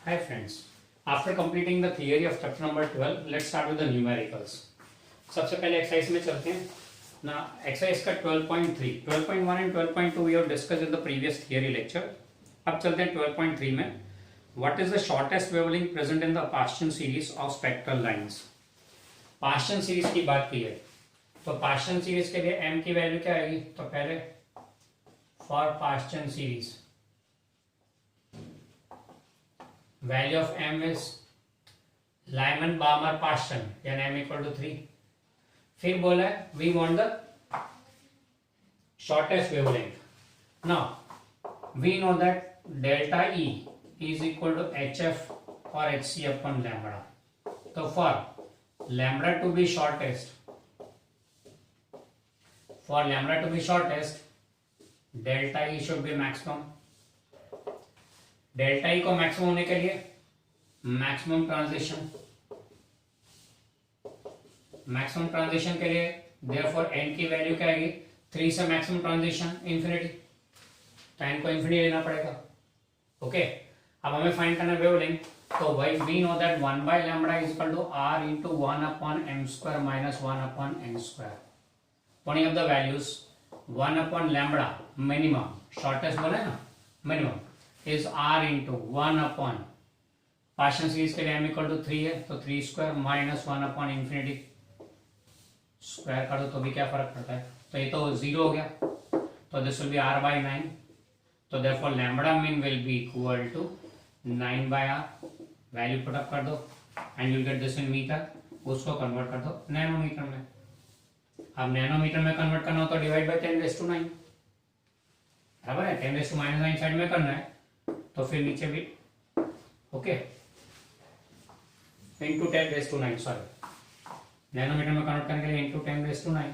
Hi friends, after completing the theory of chapter number 12, let's start with the numericals. सबसे पहले exercise में चलते हैं ना. एक्सरसाइज का 12.3, 12.1 and 12.2 we have discussed in the previous theory lecture. अब चलते हैं 12.3 में. What is the shortest wavelength present in the partial series of spectral lines. Partial series की बात की है तो पार्शियल सीरीज के लिए m की वैल्यू क्या आएगी. तो पहले for partial series value of m is Lyman-Balmer partial यानी m equal to 3. फिर बोला है we want the shortest wavelength. Now we know that delta E is equal to hf or hc upon lambda. So for lambda to be shortest, delta E should be maximum. Delta E को maximum होने के लिए maximum transition के लिए therefore n की value क्या आएगी 3 से मैक्सिमम ट्रांजिशन इंफिनिटी. तो n को इंफिनिटी लेना पड़ेगा. ओके, अब हमें फाइंड करना है वेवलेंथ. तो भाई we know that 1 by lambda is equal to r into 1 upon m square minus 1 upon n square. One of the values 1 upon lambda minimum shortest बोला है ना minimum is r into 1 upon partial series के लिए m equal to 3 है तो 3 square minus 1 upon infinity square कर दो तो भी क्या फर्क पड़ता है. तो ये तो 0 हो गया तो this will be r by 9. तो therefore lambda mean will be equal to 9 by r. Value put up कर दो and you will get this in metre. उसको कन्वर्ट कर दो नैनोमीटर में. अब नैनोमीटर में कन्वर्ट करना हो तो डिवाइड बाय 10⁻⁹ बराबर है. 10⁻⁹ साइड में करना है तो फिर नीचे भी ओके इंटू 10⁻⁹ सॉरी नैनोमीटर में कन्वर्ट करने के लिए इंटू 10⁻⁹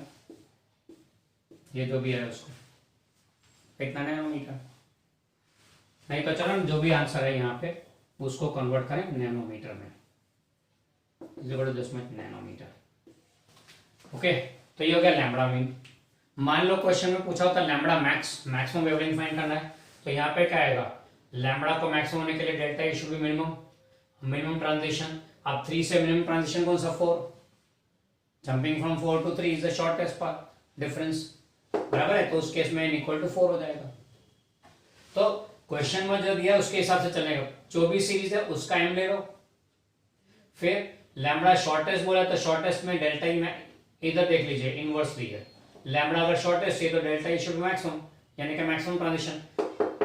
ये जो भी है उसको कितना नैनोमीटर नहीं तो चलो जो भी आंसर है यहाँ पे उसको कन्वर्ट करें नैनोमीटर में. Nanometre okay. तो ये हो गया लैम्बडा मीन. मान लो क्वेश्चन में पूछा होता लैम्बडा मैक्सिमम वेवलेंथ फाइंड करना है तो यहाँ पे क्या आएगा लैम्बडा को मैक्सिमम होने के लिए delta E should be minimum transition. अब 3 से मिनिमम ट्रांजिशन कौन सा 4. Jumping from 4 to 3 is the shortest path difference बराबर है. तो उस केस में n इक्वल टू 4 हो जाएगा. तो क्वेश्चन में जो दिया उसके हिसाब से चलेगा. जो भी सीरीज है उसका m ले लो. फिर लैम्बडा शॉर्टेस्ट बोला तो शॉर्टेस्ट में डेल्टा ई में इधर देख लीजिए इनवर्स दी है. लैम्बडा अगर शॉर्टेस्ट है तो delta E should be maximum यानी कि maximum transition.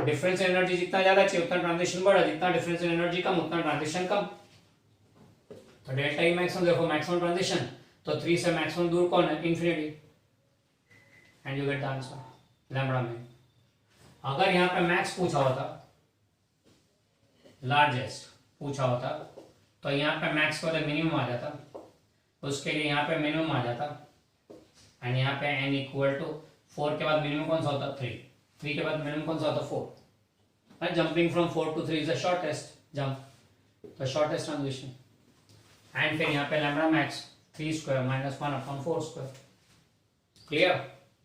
Difference in energy जितना ज्यादा चाहिए उतना ट्रांजिशन बढ़ा. जितना डिफरेंस इन एनर्जी कम उतना ट्रांजिशन कम. तो डेल्टा ई मैक्सिमम देखो मैक्सिमम ट्रांजिशन तो 3 से मैक्सिमम दूर कौन है infinity and you get the answer lambda में. अगर यहाँ पे मैक्स पूछा होता लार्जेस्ट पूछा होता तो यहाँ पे मैक्स को मिनिमम आ जाता. उसके लिए यहाँ पे मिनिमम आ जाता एंड यहाँ पे n इक्वल टू 4 के बाद मिनिमम कौन सा होता 3 के बाद मिनिमम कौन सा होता 4. Jumping from 4 to 3 is the shortest jump the shortest transition. And फिर यहाँ पे lambda max 3 square minus 1 upon 4 square. Clear.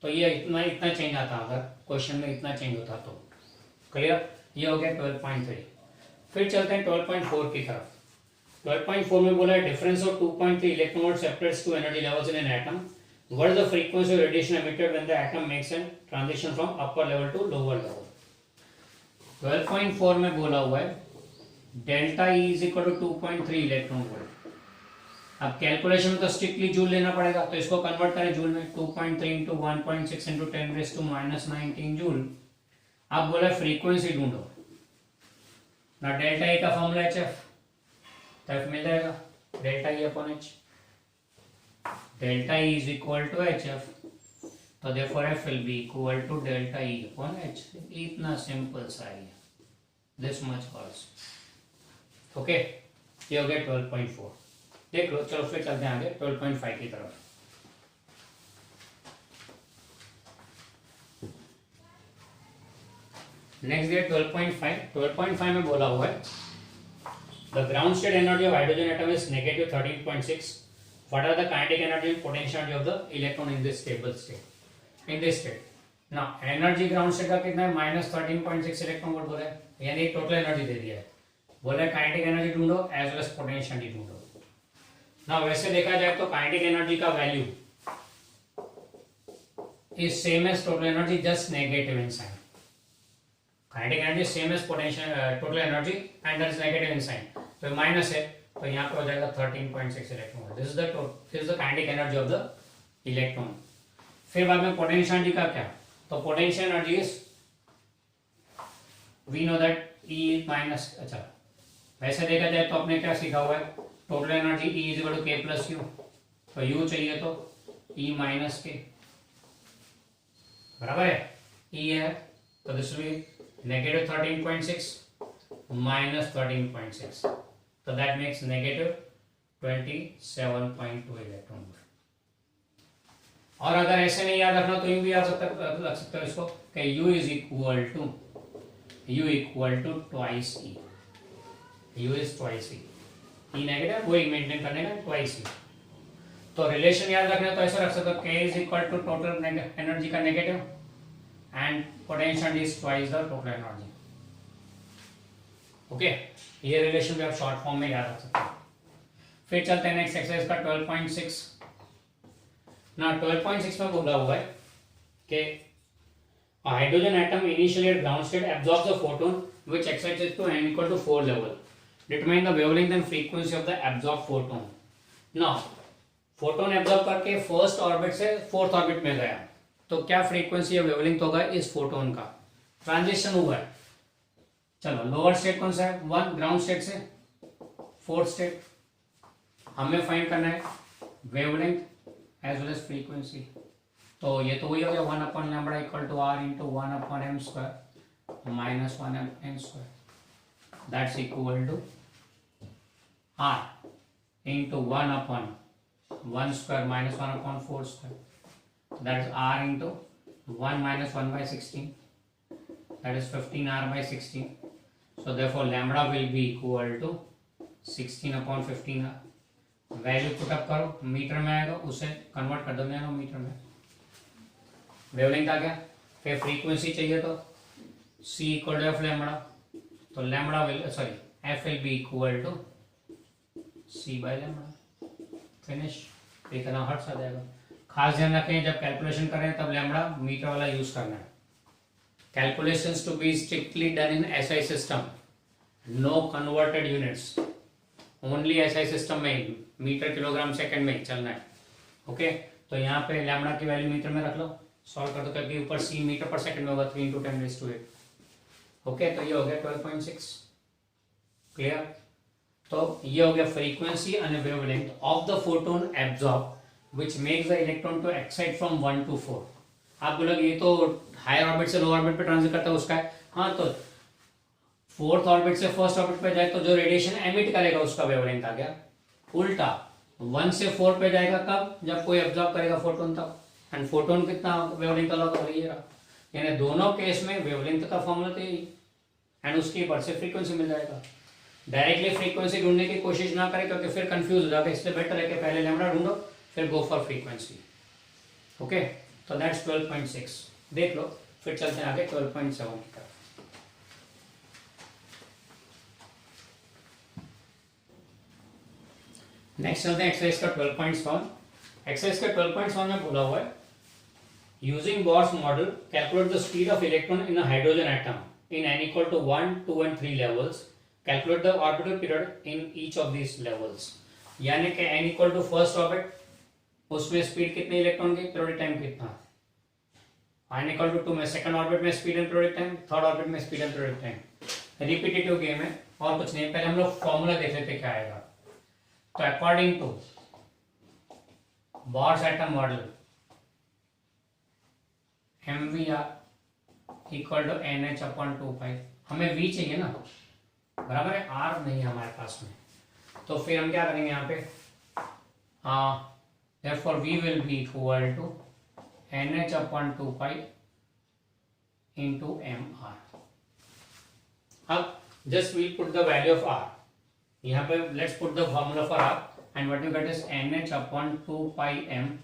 तो ये इतना चेंज आता अगर क्वेश्चन में इतना चेंज होता तो. क्लियर. ये हो गया 12.3. फिर चलते हैं 12.4 की तरफ. 12.4 में बोला है difference of 2.3 electron volt separates two energy levels in an atom. What is the frequency of radiation emitted when the atom makes a transition from upper level to lower level? 12.4 में बोला हुआ है delta E is equal to 2.3 electron volt. अब calculation में तो strictly joule लेना पड़ेगा तो इसको कन्वर्ट करें जूल में. 2.3 into 1.6 into 10⁻⁻⁹ जूल. अब बोला फ्रीक्वेंसी ढूंढो ना. डेल्टा E का फॉर्मूला HF तो मिल जाएगा delta E upon H. Delta E is equal to HF तो therefore F will be equal to delta E upon H. इतना सिंपल सा है this much also. ओके, ये हो गया 12.4. देख लो. चलो फिर चलते हैं आगे 12.5 की तरफ. नेक्स्ट है 12.5. 12.5 में बोला हुआ है the ground state energy of hydrogen atom is negative 13.6. What are the kinetic energy and potential energy of the electron in this stable state? In this state. Now energy ground state का कितना है -13.6 electron volt बोला है यानी total energy दे दिया है. बोले kinetic energy ढूंढो as well as potential energy ढूंढो ना। वैसे देखा जाए तो काइनेटिक एनर्जी का value is same as total energy, just negative in sign. Kinetic energy same as potential total energy and that is negative in sign, तो minus है तो यहाँ पे हो जाएगा 13.6 electron. This is the kinetic energy of the electron. फिर बाद में पोटेंशियल एनर्जी का क्या, तो potential energy is we know that E minus, अच्छा वैसे देखा जाए तो आपने क्या सीखा हुआ है, total energy E is equal to K plus U, तो यू चाहिए तो E माइनस के, बराबर है E है तो this will be negative 13.6 minus 13.6, तो that makes negative 27.2 electron volt. और अगर ऐसे नहीं याद रखना तो यूं भी याद रख सकते हो इसको कि U is equal to twice E, U is twice E, E negative वही मेंटेन करने का ट्वाइस E। तो रिलेशन याद रखना तो ऐसा रख सकते हो K is equal to total energy का negative and potential is twice the total energy. Okay, ये रिलेशन भी आप शॉर्ट फॉर्म में याद रख सकते हो। फिर चलते हैं नेक्स्ट एक्सरसाइज का 12.6 ना। 12.6 में बोला हुआ है कि a hydrogen atom initially at ground state absorbs a photon which excites it to n equal to 4 level. Determine the wavelength and frequency of the absorbed photon. Now, photon absorb करके first orbit से fourth orbit में गया, तो क्या frequency या wavelength होगा इस photon का। ट्रांजिशन हुआ है, चलो लोअर स्टेट कौन सा है, 1 ग्राउंड स्टेट से फोर्थ स्टेट। हमें फाइंड करना है wavelength as well as frequency, तो ये तो वही हो गया 1 upon lambda equal to r into 1 upon m square minus 1 m square, that's equal to r into 1 upon 1 square minus 1 upon 4 square, that is r into 1 minus 1 by 16, that is 15r by 16, so therefore lambda will be equal to 16 upon 15r। Value put up करो, metre में आएगा उसे convert कर दो metre में। Wavelength आ गया, फिर frequency चाहिए तो c equal to f lambda, तो lambda will sorry f will be equal to c by lambda, finish. इतना हर्ट्ज आ जाएगा। खास ध्यान रखें जब कैलकुलेशन करें तब लैम्बडा मीटर वाला यूज करना है। Calculations to be strictly done in SI system, no converted units, only SI system में मीटर किलोग्राम सेकंड में चलना है। ओके, तो यहाँ पे लैम्बडा की वैल्यू मीटर में रख लो, सॉल्व कर दो क्योंकि ऊपर c मीटर पर सेकंड में होगा 3 इंटू 10⁸। ओके, तो ये हो गया 12.6, क्लियर। तो ये हो गया frequency and wavelength of the photon absorb which makes the electron to excite from 1 to 4। आप बोलोगे ये तो हायर ऑर्बिट से लोअर ऑर्बिट पे ट्रांजिट करता है उसका है, हाँ तो फोर्थ ऑर्बिट से फर्स्ट ऑर्बिट पे जाए तो जो रेडिएशन एमिट करेगा उसका वेवलेंथ आ गया। उल्टा 1 से 4 पे जाएगा कब, जब कोई एब्जॉर्ब करेगा फोटोन तब, एंड फोटोन कितना वेवलेंथ अलग हो रही है, यानी दोनों केस में वेवलेंथ का फॉर्मूला तो यही, एंड उसके ऊपर से फ्रीक्वेंसी मिल जाएगा। डायरेक्टली फ्रीक्वेंसी ढूंढने की कोशिश ना करें क्योंकि फिर कंफ्यूज हो जाएगा, इसलिए बेटर है कि पहले लैम्बडा ढूंढो फिर गो फॉर फ्रीक्वेंसी। ओके, तो दैट्स 12.6 देख लो। फिर चलते हैं आगे 12.7 की तरफ। नेक्स्ट चलते हैं एक्सरसाइज का 12.7। एक्सरसाइज का 12.7 में बोला हुआ है using Bohr's model calculate the speed of electron in a hydrogen atom in n equal to 1, 2 and 3 levels, calculate the orbital period in each of this levels. यानी कि n equal to first orbit, उसमें speed कितनी electron की, periodic time कितना, n equal to 2 में second orbit में speed and periodic time, third orbit में speed and periodic time. Repetitive game है और कुछ नहीं, पहले हम लोग फॉर्मूला देख लेते क्या आएगा। तो according to Bohr's atom model mvr equal to nh upon 2 हमें v चाहिए ना, बराबर है, r नहीं है हमारे पास में, तो फिर हम क्या करेंगे यहाँ पे, therefore v will be equal to nh upon 2 into mr। अब just we'll put the value of r यहाँ पे, let's put the formula for r and what you get is nh upon 2 m,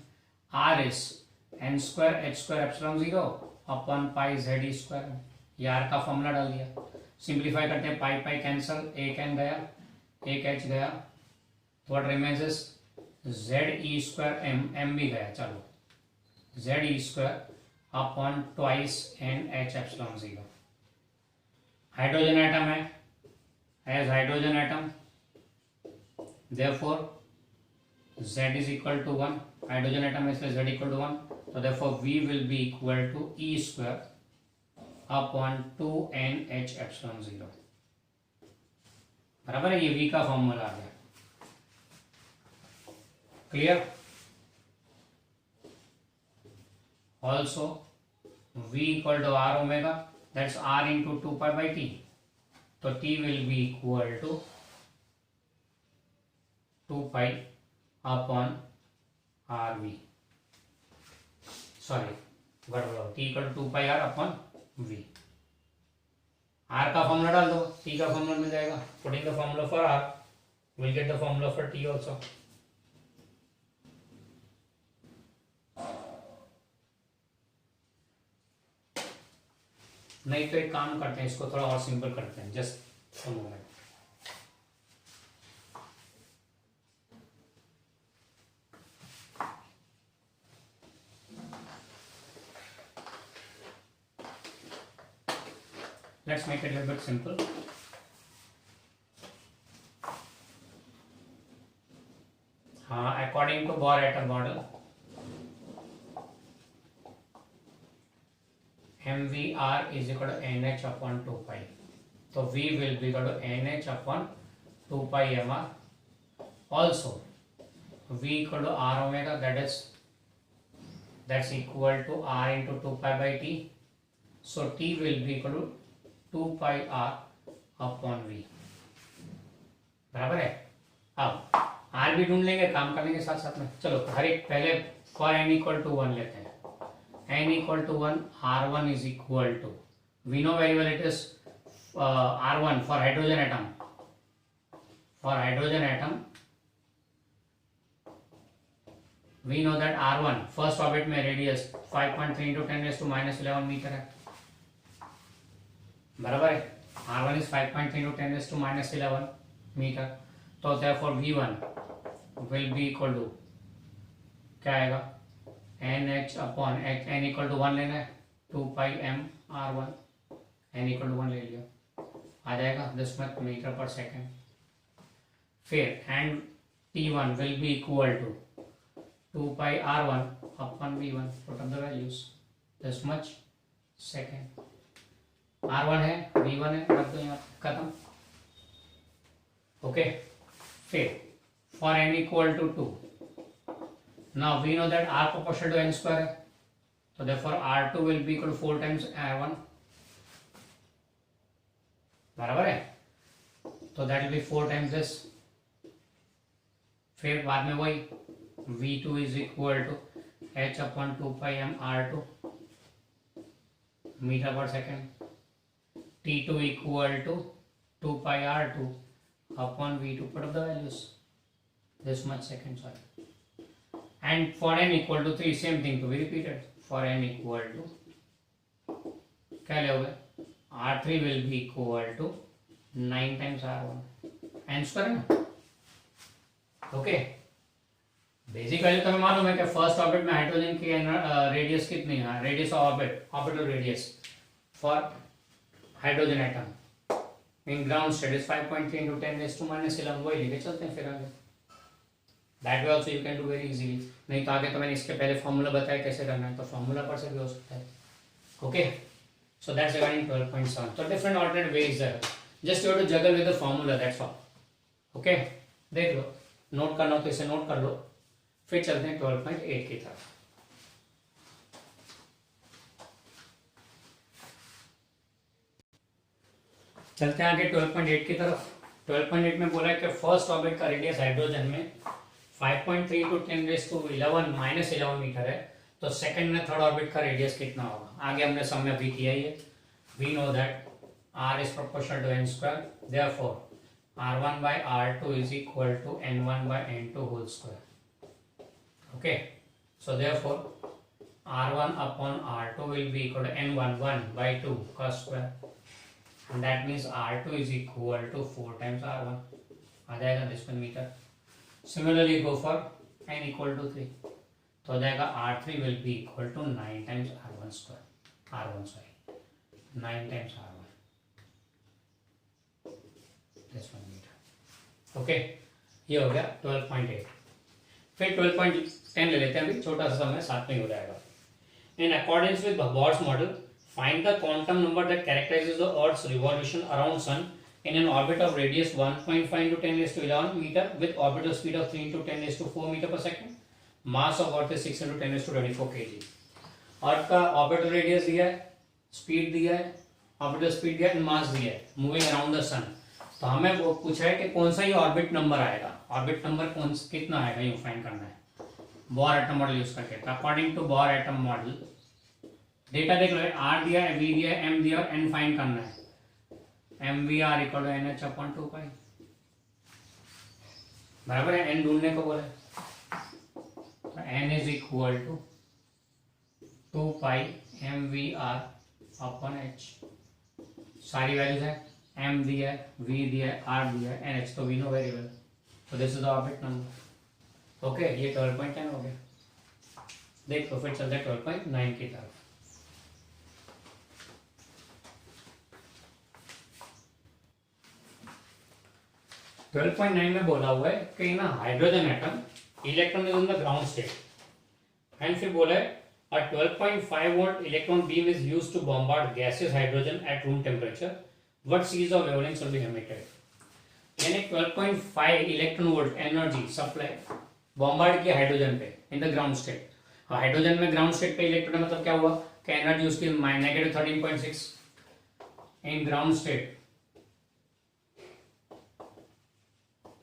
r is n square h square epsilon 0 upon pi z e square, ये r का formula डाल दिया। Simplify करते हैं, पाई पाई cancel, एक N गया, एक h गया, what remains is z e square m, m भी गया, चलो z e square upon twice n h epsilon zero. Hydrogen atom है, as hydrogen atom therefore z is equal to 1, hydrogen atom है इसलिए z equal to 1, तो therefore v will be equal to e square upon 2nh epsilon 0, बराबर है, ये v का formula आ गया, clear. Also v equal to r omega, that's r into 2 pi by t, तो t will be equal to 2 pi upon rv, sorry गड़बड़, t equal to 2 pi r upon v, r का formula डाल दो, t का formula मिल जाएगा, putting the formula for r will get the formula for t also. नहीं तो एक काम करते हैं, इसको थोड़ा और सिंपल करते हैं, just moment. Let's make it a little bit simple. According to Bohr-Hatter model, MVR is equal to NH upon 2 pi. So V will be equal to NH upon 2 pi mr. Also, V equal to R omega, that's equal to R into 2 pi by T. So T will be equal to 2 pi r upon v, बराबर है। अब r भी ढूंढ लेंगे, काम कर लेंगे साथ साथ में। चलो हर एक पहले फॉर n इक्वल टू 1 लेते हैं, n equal to 1, r1 is equal to, we know very well it is r1 for hydrogen atom, for hydrogen atom we know that r1 first orbit में रेडियस 5.3 into 10⁻11 मीटर है, बराबर है। r1 is 5.3 into 10⁻11 metre, तो therefore v1 will be equal to क्या आएगा, nh upon n equal to 1 लेना है, 2 pi m r1, n equal to 1 ले लिया, आ जाएगा this much metre per second. फिर and t1 will be equal to 2 pi r1 upon v1, put up the values, this much second, r1 है, v1 है, रख दो यहाँ, खत्म। ओके, फिर for n equal to 2, now we know that r proportional to n square है, तो therefore r2 will be equal to 4 times r1, बराबर है, तो that will be 4 times this. फिर बाद में वही v2 is equal to h upon 2 pi m r2 metre per second, T2 equal to 2 pi r2 upon v2, put up the values, this much second, sorry. And for n equal to 3, same thing to be repeated, for n equal to क्या लोगे, r3 will be equal to 9 times r1, n square है ना, okay. Basic value तुम्हें मालूम है कि first orbit में hydrogen की रेडियस कितनी है, radius of orbit, orbital radius for hydrogen atom in ground state is 5.3 into 10⁻11, वही लेके चलते हैं फिर आगे। That way also you can do very easily, नहीं तो आगे तो मैंने इसके पहले फॉर्मूला बताया कैसे करना है, तो फॉर्मूला पर से भी हो सकता है, ओके। सो दैट्स रिगार्डिंग 12.7, तो डिफरेंट ऑल्टरनेट वेज है, just you have to juggle with the formula, that's all, okay. देख लो, नोट करना हो तो इसे नोट कर लो, फिर चलते हैं 12.8 की तरफ। चलते हैं आगे 12.8 की तरफ। 12.8 में बोला है कि फर्स्ट ऑर्बिट का रेडियस हाइड्रोजन में 5.3 to 10⁻11 मीटर है, तो सेकंड में थर्ड ऑर्बिट का रेडियस कितना होगा, आगे हमने सम में भी किया है। We know that r is proportional to n square, therefore r1 by r2 is equal to n1 by n2 whole square, okay। So therefore r1 upon r2 will be equal to n1 1 by 2 cos square, and that means R2 is equal to 4 times R1 आ जाएगा this one meter. Similarly go for n equal to 3 तो आ जाएगा R3 will be equal to 9 times R1 square, R1 sorry 9 times R1 this one meter. Okay ये हो गया 12.8. फिर 12.10 ले लेते हैं, अभी छोटा सा समय साथ में हो जाएगा. In accordance with Bohr's model, find the quantum number that characterizes the Earth's revolution around Sun in an orbit of radius 1.5 into 10 raised to 11 meter with orbital speed of 3 into 10 raised to 4 meter per second. Mass of Earth is 6 into 10 raised to 24 kg. Earth का orbital radius दिया है, speed दिया है, orbital speed दिया है, mass दिया है, moving around the sun. तो हमें वो पूछा है कि कौन सा ये ऑर्बिट नंबर आएगा, ऑर्बिट नंबर कौन कितना आएगा ये फाइंड करना है बोर एटम मॉडल यूज करके. According to Bohr atom model data देख लो, आर दिया है, वी दिया है, एम दिया है, एन फाइंड करना है. M V R equal to N H upon 2 pi बराबर है, एन ढूंढने को बोला है तो N is equal to 2 pi M V R upon H. सारी वैल्यूज है, एम दिया है, वी दिया है, आर दिया है, एन एच तो वी नो वेरी वेल. तो this is the orbit number. Okay ये 12.10 हो गया. देखो फिर चलते हैं 12.9 की तरफ. 12.9 में बोला हुआ है कि ना hydrogen atom electron is in the ground state and फिर बोला है a 12.5 volt electron beam is used to bombard gaseous hydrogen at room temperature. What series of wavelengths will be emitted? यानी 12.5 electron volt energy supply bombard किया hydrogen पे in the ground state. Hydrogen में ground state पे electron मतलब क्या हुआ कि energy उसकी -13.6 in ground state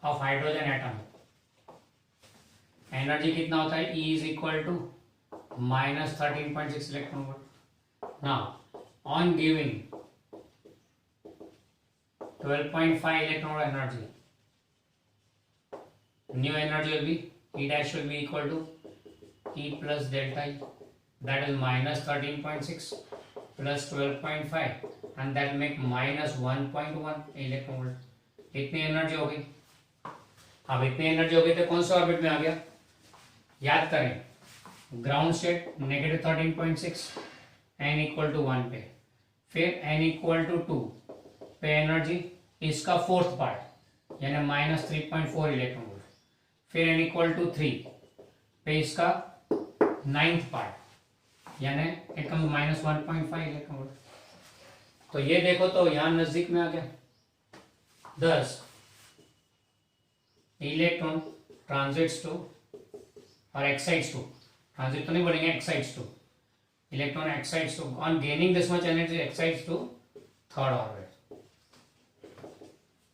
of hydrogen atom. Energy कितना होता है, E is equal to -13.6 electron volt. Now on giving 12.5 electron volt energy, new energy will be E dash will be equal to E plus delta E, that is -13.6 plus 12.5 and that will make -1.1 electron volt. इतनी energy हो गई. अब इतनी energy हो गई तो कौन सा ऑर्बिट में आ गया, याद करें ground state -13.6 n equal to 1 पे, फिर n इक्वल टू 2 पे एनर्जी इसका फोर्थ पार्ट यानी -3.4 इलेक्ट्रॉन वोल्ट, फिर n इक्वल टू 3 पे इसका नाइन्थ पार्ट यानी इट कम्स -1.5 इलेक्ट्रॉन वोल्ट. तो ये देखो तो यहां नजदीक में आ गया. 10 इलेक्ट्रॉन ट्रांजिट्स टू और एक्साइट्स टू, ट्रांजिट तो नहीं बोलेंगे, excites to, electron excites to on gaining this much energy excites to third orbit.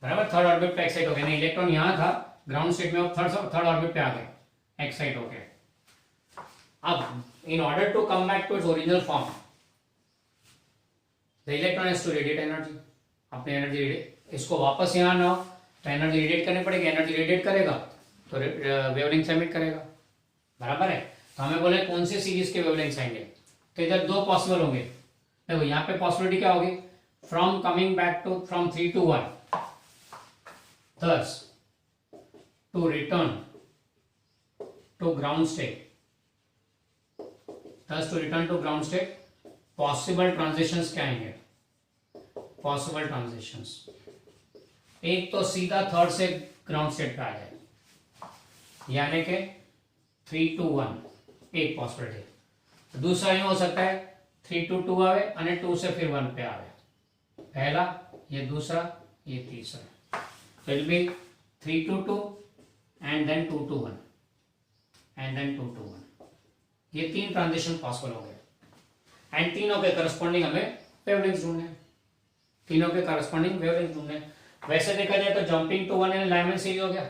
बराबर थर्ड ऑर्बिट पे एक्साइट हो गया. नहीं इलेक्ट्रॉन यहां था ग्राउंड स्टेट में, थर्ड ऑर्बिट पे आ गए, एक्साइट हो गए. अब in order to come back to its original form the electron has to radiate energy, अपनी एनर्जी इसको वापस यहां ना हो तो एनर्जी रेडिएट करनी पड़ेगी. एनर्जी रेडिएट करेगा तो वेवलेंथ एमिट करेगा. बराबर है. तो हमें बोले कौन से सीरीज के वेवलेंथ्स आएंगे, तो इधर दो पॉसिबल होंगे. देखो यहाँ पे पॉसिबिलिटी क्या होगी, from coming back to from 3 to 1, thus to return to ground state, thus to return to ground state. Possible transitions क्या आएंगे, पॉसिबल ट्रांजिशंस एक तो सीधा थर्ड से ग्राउंड स्टेट पे आ जाए यानी कि 3 to 1 एक पॉसिबिलिटी. दूसरा ये हो सकता है 3 to 2 आवे और 2 से फिर 1 पे आवे. पहला ये, दूसरा ये, तीसरा. तो it be 3 to 2 and then 2 to 1 and then 2 to 1. ये तीन ट्रांजिशन पॉसिबल हो गए एंड तीनों के करस्पॉन्डिंग हमें वेवलेंथ्स ढूंढने हैं. तीनों के करस्पॉन्डिंग वेवलेंथ्स ढूंढने हैं. वैसे देखा जाए तो जंपिंग टू 1 यानी लाइमन सीरीज हो गया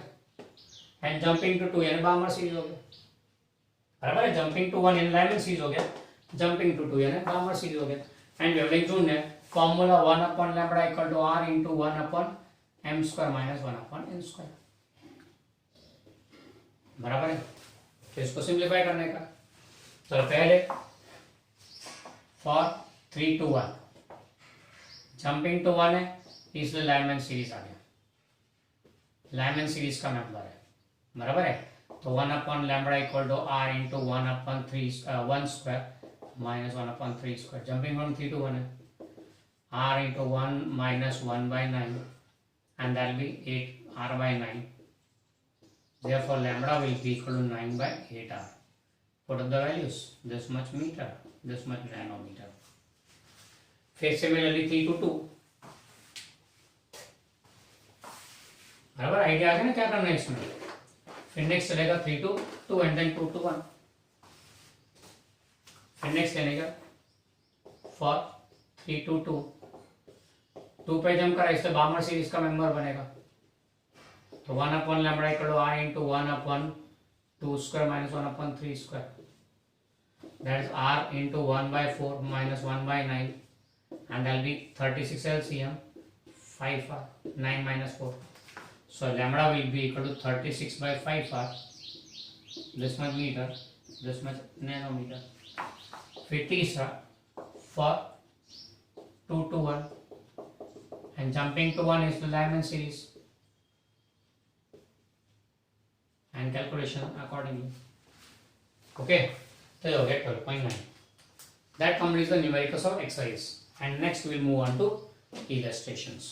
एंड जंपिंग टू 2 यानी बार्मर सीरीज हो गया. बराबर है. जंपिंग टू 1 यानी लाइमन सीरीज हो गया, जंपिंग टू 2 यानी बार्मर सीरीज हो गया. एंड वेवलेंथ ढूंढने formula 1/λ equal to r into 1/m² minus 1/n². बराबर है. तो इसको सिंप्लीफाई करने का, तो पहले फॉर 3 to 1 जंपिंग टू 1 है इसलिए लाइनमैन सीरीज आ गया, लाइनमैन सीरीज का नंबर है, बराबर है। तो 1 lambda equal to R into 1 square minus 1/3 square, jumping from 3 to 1 है, r into 1 minus 1/9 and that will be 8r/9. Therefore lambda will be equal to 9/8r. What are the values? This much meter, this much nanometer. फिर similarly 3 to 2. बराबर idea आ गया ना क्या करना है इसमें। फिर नेक्स्ट चलेगा 3 to 2 and then 2 to 1. फिर नेक्स्ट चलेगा for 3 to 2. 2 पे जम करा इसलिए बामर सीरीज का मेंबर बनेगा। तो 1 lambda equal to r into 1/2 square minus 1/3 square, that is r into 1/4 minus 1/9 and that will be 36 LCM 5r 9 minus 4. So lambda will be equal to 36/5r, this much meter, this much nanometer. फिर तीसरा for 2 to 1 and jumping to 1 is the Lyman series and calculation accordingly. Okay, so you get 12.9. That completes the numericals of exercise, and next we will move on to illustrations.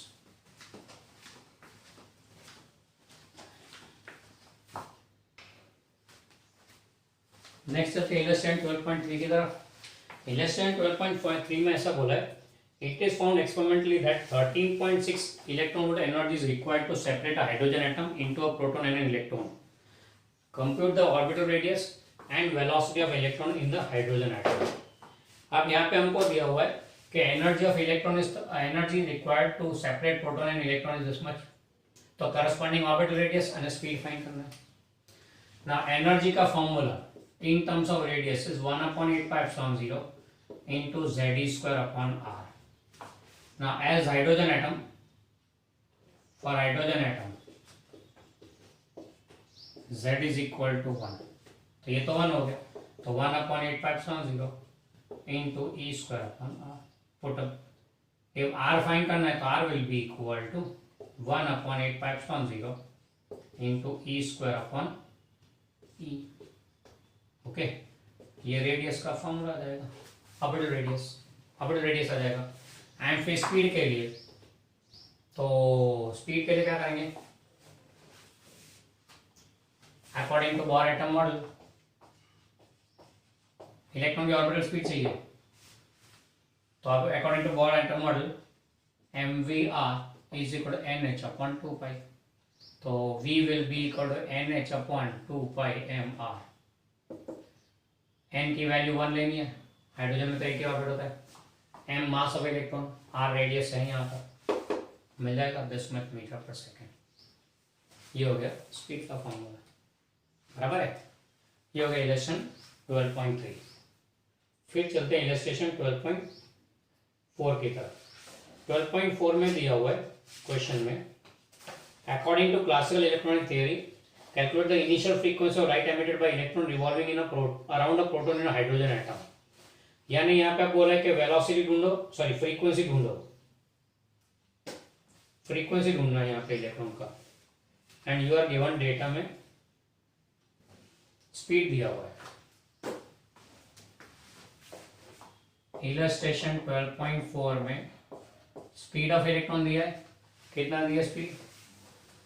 Next चलते हैं illustration 12.3 की तरफ। Illustration 12.3 में ऐसा बोला है, it is found experimentally that 13.6 electron volt energy is required to separate a hydrogen atom into a proton and an electron. Compute the orbital radius and velocity of electron in the hydrogen atom. अब यहाँ पे हमको दिया हुआ है कि energy of electron is energy required to separate proton and electron is this much. तो corresponding orbital radius and speed find करना है। Now energy का formula in terms of radius is 1/8π0 into Z square upon R. Now as hydrogen atom, for hydrogen atom Z is equal to 1, तो ये तो 1 हो गया, तो 1/8π0 into E square upon R. Put up, if R find करना है तो R will be equal to 1/8π0 into E square upon E. Okay ये रेडियस का फॉर्मूला आ जाएगा, ऑर्बिटल रेडियस आ जाएगा। एंड फिर स्पीड के लिए, तो स्पीड के लिए क्या करेंगे, according to Bohr atom model electron की ऑर्बिटल स्पीड चाहिए, तो अब according to Bohr atom model mvr is equal to nh upon 2π, तो v will be equal to nh upon 2π mr। n की वैल्यू 1 लेनी है, हाइड्रोजन में तो एक ही ऑर्बिट होता है, m mass of electron, r radius है यहाँ पर, मिल जाएगा 10 मीटर पर सेकेंड। ये हो गया स्पीड का फॉर्मूला, बराबर है। ये हो गया इलस्ट्रेशन 12.3। फिर चलते हैं इलस्ट्रेशन 12.4 की तरफ। 12.4 में दिया हुआ है क्वेश्चन में, according to classical electronic theory calculate the initial frequency of light emitted by electron revolving in around a proton in a hydrogen atom. यानी यहाँ पे बोला है कि वेलोसिटी ढूंढो, सॉरी फ्रीक्वेंसी ढूंढो, फ्रीक्वेंसी ढूंढना है यहाँ पे इलेक्ट्रॉन का, and you are given data में स्पीड दिया हुआ है। इलस्ट्रेशन 12.4 में स्पीड ऑफ इलेक्ट्रॉन दिया है, कितना दिया स्पीड,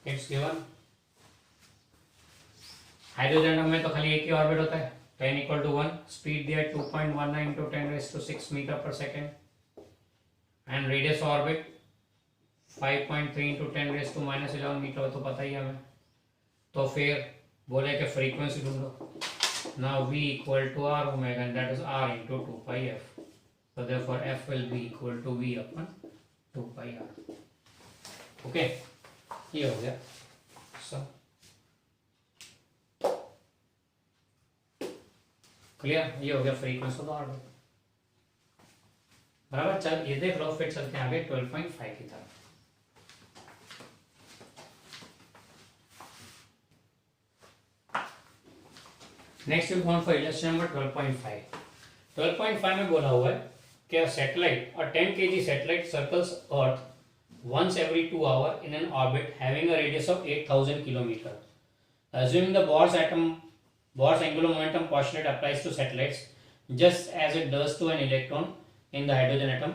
इट्स गिवन। हाइड्रोजन में तो खाली एक ही ऑर्बिट होता है, 10 इक्वल टू 1, स्पीड दिया 2.19 into 10⁻⁶ metre per second, and radius orbit 5.3 into 10⁻⁻11 metre, तो पता ही है हमें। तो फिर बोले कि फ्रीक्वेंसी ढूंढो, now v equal to r omega and that is r into 2πf, so therefore f will be equal to v upon 2πr। Okay, ये हो गया सब क्लियर। ये हो गया फ्रीक्वेंसी ऑफ द ऑर्बिट, बराबर। चल ये देख लो, फिर चलते हैं आगे 12.5 की तरफ। Next will go for illustration number 12.5। 12.5 में बोला हुआ है कि satellite, a 10 kg satellite circles Earth once every 2 hours in an orbit having a radius of 8,000 km. Assuming the Bohr's angular momentum postulate applies to satellites just as it does to an electron in the hydrogen atom,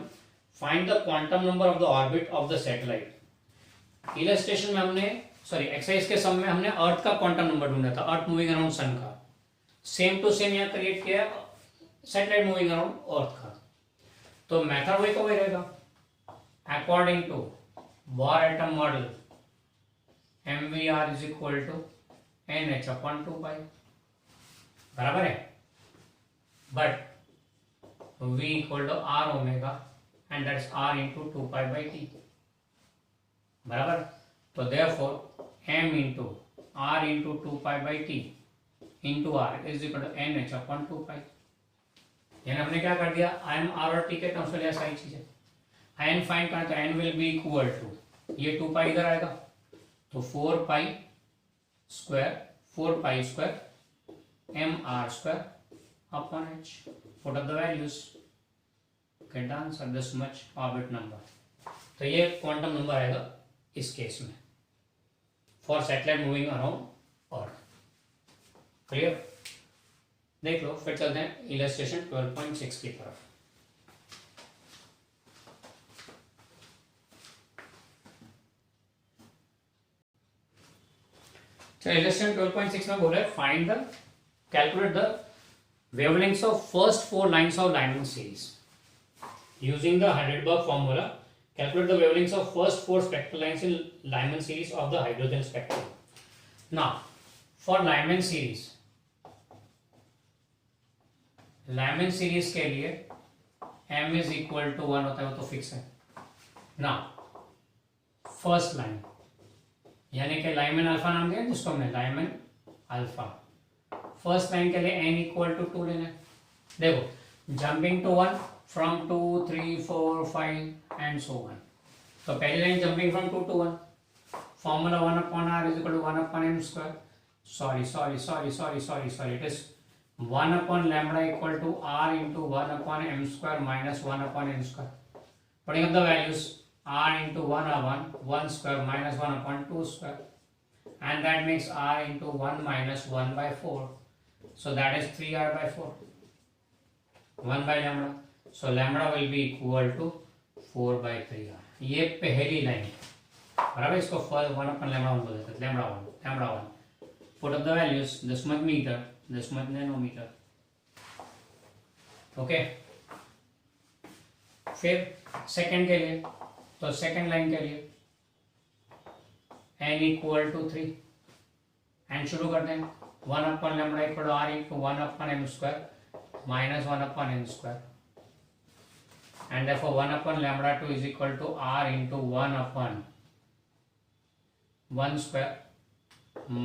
find the quantum number of the orbit of the satellite. Illustration में हमने exercise के सम में हमने अर्थ का quantum number ढूंढा था, earth moving around sun का. Same to same यहाँ क्रिएट किया सैटेलाइट मूविंग अराउंड अर्थ का. तो मेथड वही का वही रहेगा. According to Bohr atom model MVR is equal to NH upon 2 pi. बराबर है. But V equal to R omega and that is R into 2 pi by T. बराबर. तो therefore M into R into 2 pi by T into R is equal to NH upon 2 पाई. यानी हमने क्या कर दिया, IM R और T के terms में लिया सारी चीजें. n फाइंड करना तो n will be equal to, ये 2 पाई इधर आएगा तो 4 pi square mr square upon h. Put up the values, get the answer, this much orbit number. तो ये क्वांटम नंबर आएगा इस केस में for satellite moving around earth. Clear. देख लो. फिर चलते हैं इलस्ट्रेशन 12.6 की तरफ. चलो इलस्ट्रेशन 12.6 में बोल रहे find the calculate the wavelengths of first 4 lines of Lyman series using the Heidelberg formula. Calculate the wavelengths of first 4 spectral lines in Lyman series of the hydrogen spectrum. Now for Lyman series के लिए m is equal to 1 होता है, वो तो fix है. Now first line यानी कि Lyman alpha नाम दिया जिसको हमने लाइमन अल्फा. फर्स्ट लाइन के लिए n इक्वल टू 2 लेना है. देखो jumping to 1 from 2 3 4 5 and so on. तो पहली line jumping from 2 to 1, formula 1 upon r is equal to 1 upon m square. Sorry it is 1 upon lambda equal to r into 1 upon m square minus 1 upon n square. Putting up the values r into 1 upon 1 square minus 1 upon 2 square, and that makes r into 1 minus 1 by 4, so that is 3r by 4, 1 by lambda, so lambda will be equal to 4 by 3r. ये पहली line बराबर. इसको 1 upon lambda 1 बोल देते हैं. lambda 1 put up the values, this much meter, this much nanometer. okay. फिर second के लिए तो सेकेंड लाइन के लिए n इक्वल टू 3 एंड शुरू करते हैं. 1 upon lambda equal to r into 1 upon m square minus 1 upon n square, and therefore 1 upon lambda 2 is equal to r into 1 upon 1 square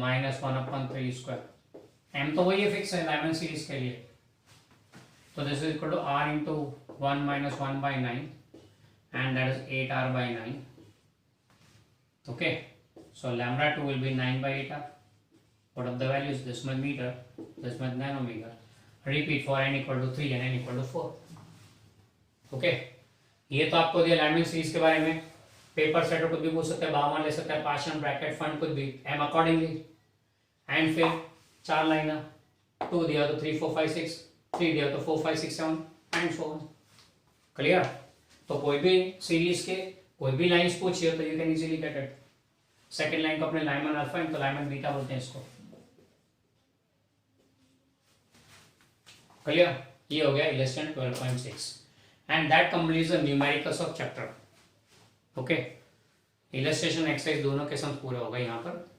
minus 1 upon 3 square. m तो वही fix है Lyman series के लिए. तो this is equal to r into 1 minus 1 by 9 and that is 8r by 9. okay, so lambda 2 will be 9 by 8r. Put up the values, this much meter, this much nanometer. Repeat for n equal to 3 and n equal to 4. okay, ये तो आपको दिया Lyman series के बारे में. Paper set कुछ भी पूछ सकते हैं, बाहर ले सकते हैं, पार्शियल ब्रैकेट फंड कुछ भी, m अकॉर्डिंगली. एंड फिर 4 लाइन 2 दिया तो 3 4 5 6, 3 दिया तो 4 5 6 7 एंड सो ऑन. क्लियर. तो कोई भी सीरीज के कोई भी लाइंस पूछिए तो you can easily get it. Second line को अपने लाइमन अल्फा तो लाइमन बीटा बोलते हैं इसको. क्लियर. ये हो गया illustration 12.6 and that completes the numericals of chapter. Okay. Illustration exercise दोनों के सम पूरा होगा यहाँ पर.